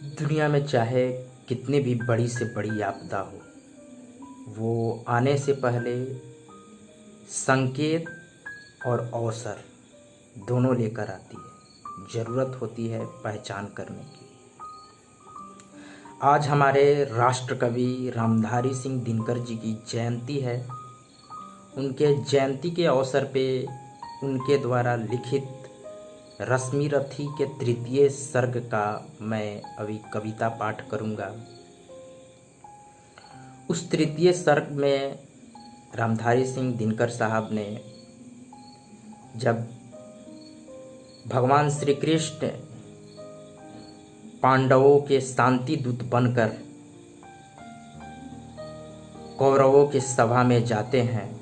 दुनिया में चाहे कितनी भी बड़ी से बड़ी आपदा हो, वो आने से पहले संकेत और अवसर दोनों लेकर आती है। ज़रूरत होती है पहचान करने की। आज हमारे राष्ट्र कवि रामधारी सिंह दिनकर जी की जयंती है। उनके जयंती के अवसर पे उनके द्वारा लिखित रश्मि रथी के तृतीय सर्ग का मैं अभी कविता पाठ करूँगा। उस तृतीय सर्ग में रामधारी सिंह दिनकर साहब ने जब भगवान श्री कृष्ण पांडवों के शांति दूत बनकर कौरवों की सभा में जाते हैं,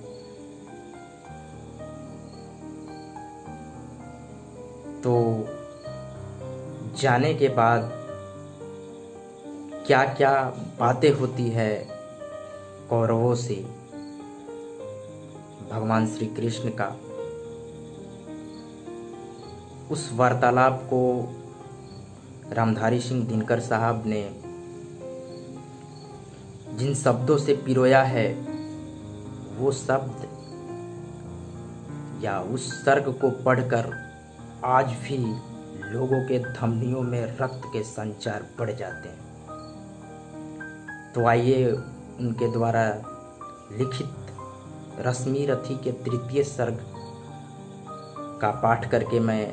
तो जाने के बाद क्या क्या बातें होती है कौरवों से भगवान श्री कृष्ण का, उस वार्तालाप को रामधारी सिंह दिनकर साहब ने जिन शब्दों से पिरोया है, वो शब्द या उस सर्ग को पढ़कर आज भी लोगों के धमनियों में रक्त के संचार बढ़ जाते हैं। तो आइए उनके द्वारा लिखित रश्मि रथी के तृतीय सर्ग का पाठ करके मैं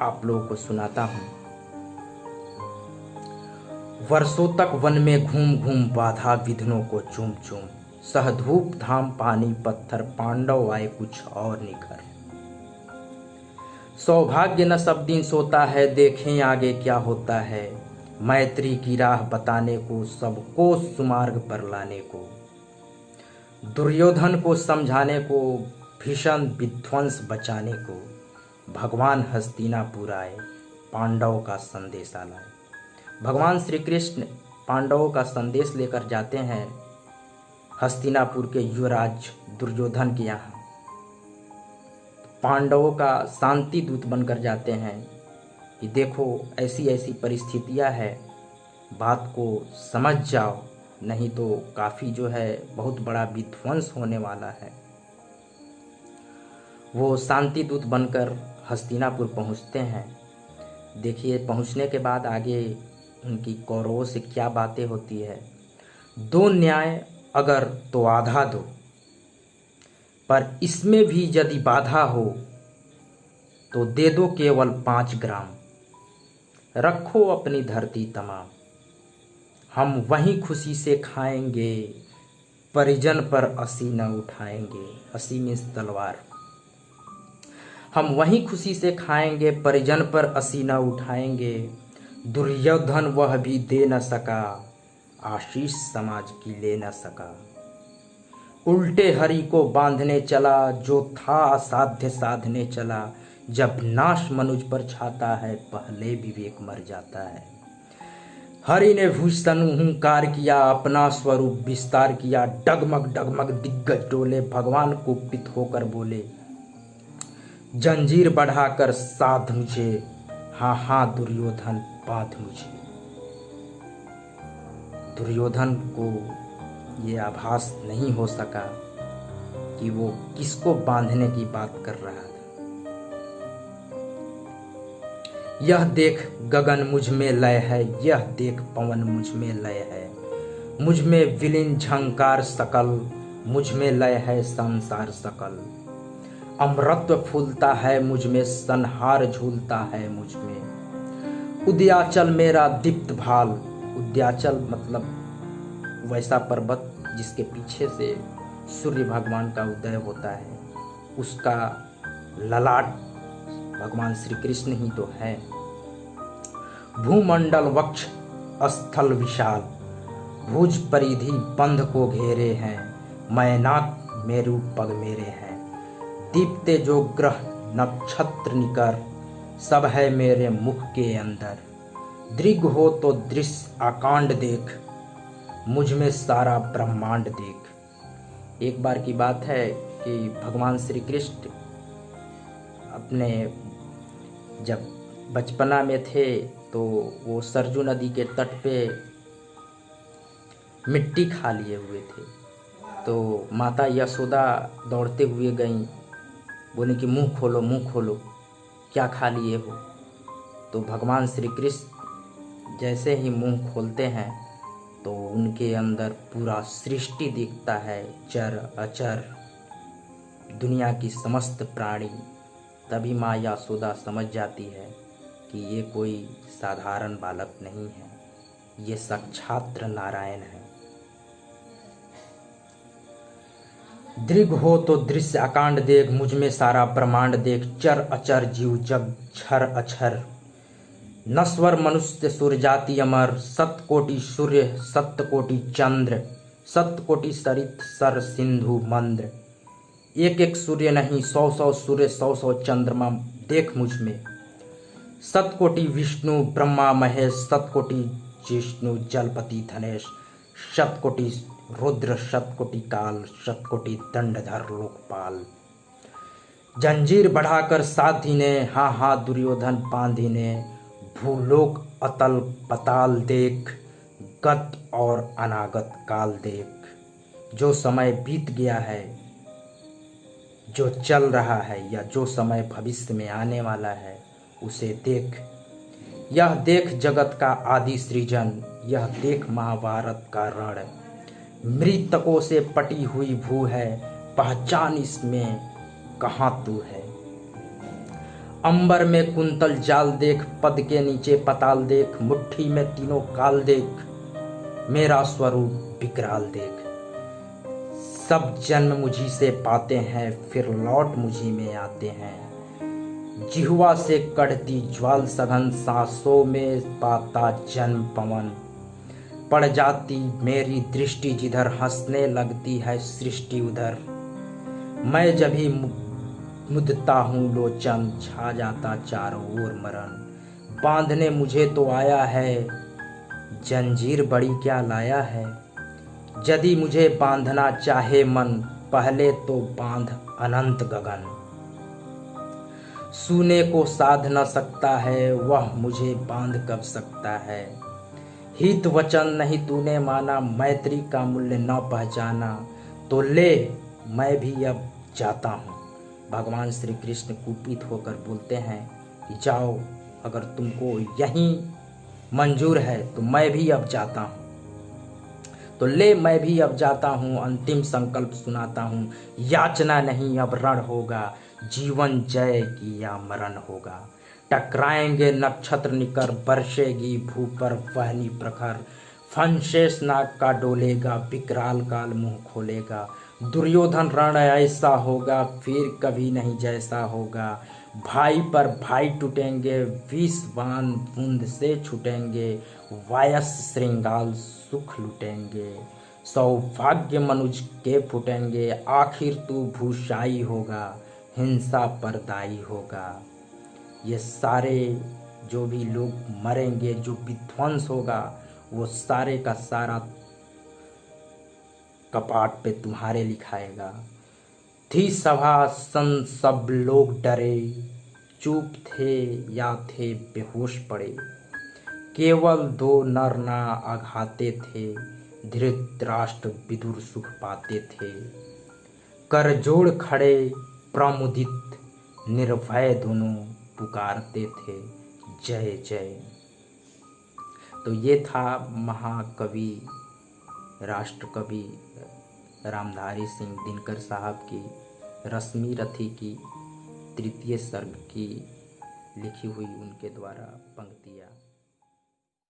आप लोगों को सुनाता हूँ। वर्षों तक वन में घूम घूम बाधा विघ्नों को चूम चूम, सह धूप धाम पानी पत्थर पांडव आए कुछ और निखर। सौभाग्य न सब दिन सोता है, देखें आगे क्या होता है। मैत्री की राह बताने को, सबको सुमार्ग पर लाने को, दुर्योधन को समझाने को, भीषण विध्वंस बचाने को, भगवान हस्तिनापुर आए पांडवों का संदेशा लाए। भगवान श्री कृष्ण पांडवों का संदेश लेकर जाते हैं हस्तिनापुर के युवराज दुर्योधन के यहाँ। पांडवों का शांति दूत बनकर जाते हैं कि देखो ऐसी ऐसी परिस्थितियां है, बात को समझ जाओ, नहीं तो काफ़ी जो है बहुत बड़ा विध्वंस होने वाला है। वो शांति दूत बनकर हस्तिनापुर पहुंचते हैं। देखिए पहुंचने के बाद आगे उनकी कौरवों से क्या बातें होती है। दो न्याय अगर तो आधा दो, पर इसमें भी यदि बाधा हो तो दे दो केवल 5 ग्राम। रखो अपनी धरती तमाम, हम वहीं खुशी से खाएंगे, परिजन पर असी न उठाएंगे। असी मीन्स तलवार। हम वहीं खुशी से खाएंगे, परिजन पर असी न उठाएंगे। दुर्योधन वह भी दे न सका, आशीष समाज की ले न सका। उल्टे हरि को बांधने चला, जो था असाध्य साधने चला। जब नाश मनुज पर छाता है, पहले विवेक मर जाता है। हरि ने भूषण हुंकार किया, अपना स्वरूप विस्तार किया। डगमग डगमग दिग्गज डोले, भगवान कुपित होकर बोले, जंजीर बढ़ाकर साध मुझे, हाँ हाँ दुर्योधन बांध मुझे। दुर्योधन को ये आभास नहीं हो सका कि वो किसको बांधने की बात कर रहा था। यह देख गगन मुझ में लय है, यह देख पवन मुझ में लय है। मुझ में विलीन झंकार सकल, मुझ में लय है संसार सकल। अमृतत्व फूलता है मुझ में, संहार झूलता है मुझ में। उद्याचल मेरा दीप्त भाल, उद्याचल मतलब वैसा पर्वत जिसके पीछे से सूर्य भगवान का उदय होता है, उसका ललाट भगवान श्री कृष्ण ही तो है। भूमंडल वक्ष स्थल विशाल, भुज परिधि बंध को घेरे हैं। मैनाक मेरु पग मेरे हैं। दीप्ते जो ग्रह नक्षत्र निकर, सब है मेरे मुख के अंदर। दृग हो तो दृश्य आकांड देख, मुझ में सारा ब्रह्मांड देख। एक बार की बात है कि भगवान श्री कृष्ण अपने जब बचपना में थे तो वो सरजू नदी के तट पे मिट्टी खा लिए हुए थे। तो माता यशोदा दौड़ते हुए गईं, बोले कि मुंह खोलो, मुंह खोलो, क्या खा लिए हो। तो भगवान श्री कृष्ण जैसे ही मुंह खोलते हैं तो उनके अंदर पूरा सृष्टि दिखता है, चर अचर, दुनिया की समस्त प्राणी। तभी माँ यशोदा समझ जाती है कि ये कोई साधारण बालक नहीं है, ये साक्षात नारायण है। दृग हो तो दृश्य अकांड देख, मुझ में सारा ब्रह्मांड देख, चर अचर जीव जग छर अक्षर, नश्वर मनुष्य सुर जाति अमर, सत कोटि सूर्य सत्य कोटि चंद्र, सत्य कोटि सरित सर सिंधु मंद्र, एक एक सूर्य नहीं 100-100 सूर्य 100-100 चंद्रमा देख मुझ में, सतकोटि विष्णु ब्रह्मा महेश, सतकोटि जिष्णु जलपति धनेश, शतकोटि रुद्र शतकोटि काल, शतकोटि दंडधर लोकपाल, जंजीर बढ़ाकर साधी ने, हाँ हाँ दुर्योधन बांधी ने, भूलोक अतल पताल देख, गत और अनागत काल देख, जो समय बीत गया है, जो चल रहा है, या जो समय भविष्य में आने वाला है, उसे देख। यह देख जगत का आदि सृजन, यह देख महाभारत का रण, मृतकों से पटी हुई भू है, पहचान इसमें कहाँ तू है। अंबर में कुंतल जाल देख, पद के नीचे पताल देख, मुट्ठी में तीनों काल देख, मेरा स्वरूप विकराल देख। सब जन्म मुझी से पाते हैं, फिर लौट मुझी में आते हैं। जिह्वा से कढ़ती ज्वाल सघन, सांसों में पाता जन्म पवन, पड़ जाती मेरी दृष्टि जिधर, हंसने लगती है सृष्टि उधर। मैं जब भी मुदता हूँ लोचन, छा जाता चारों ओर मरण, बांधने मुझे तो आया है, जंजीर बड़ी क्या लाया है। यदि मुझे बांधना चाहे मन, पहले तो बांध अनंत गगन। सुने को साध न सकता है, वह मुझे बांध कब सकता है। हित वचन नहीं तूने माना, मैत्री का मूल्य न पहचाना, तो ले मैं भी अब जाता हूँ। भगवान श्री कृष्ण कुपित होकर बोलते हैं कि जाओ, अगर तुमको यहीं मंजूर है तो मैं भी अब जाता हूँ। तो ले मैं भी अब जाता हूँ, अंतिम संकल्प सुनाता हूँ, याचना नहीं अब रण होगा, जीवन जय की या मरण होगा। टकराएंगे नक्षत्र निकर, बरसेगी भू पर वहनी प्रखर, फंशेष नाग का डोलेगा, विकराल काल मुंह खोलेगा। दुर्योधन रण ऐसा होगा, फिर कभी नहीं जैसा होगा। भाई पर भाई टूटेंगे, विष बाण बूंद से छूटेंगे, वायस श्रृंगाल सुख लुटेंगे। सौभाग्य मनुज के फूटेंगे, आखिर तू भूषाई होगा, हिंसा पर दाई होगा। ये सारे जो भी लोग मरेंगे, जो विध्वंस होगा, वो सारे का सारा कपाट पे तुम्हारे लिखाएगा। थी सभा सन सब लोग डरे, चुप थे या थे बेहोश पड़े, केवल 2 नर ना आघाते थे, धृतराष्ट्र विदुर सुख पाते थे। कर जोड़ खड़े प्रमुदित, निर्भय दोनों पुकारते थे जय जय। तो ये था महाकवि राष्ट्रकवि रामधारी सिंह दिनकर साहब की रश्मि रथी की 3य सर्ग की लिखी हुई उनके द्वारा पंक्तियाँ।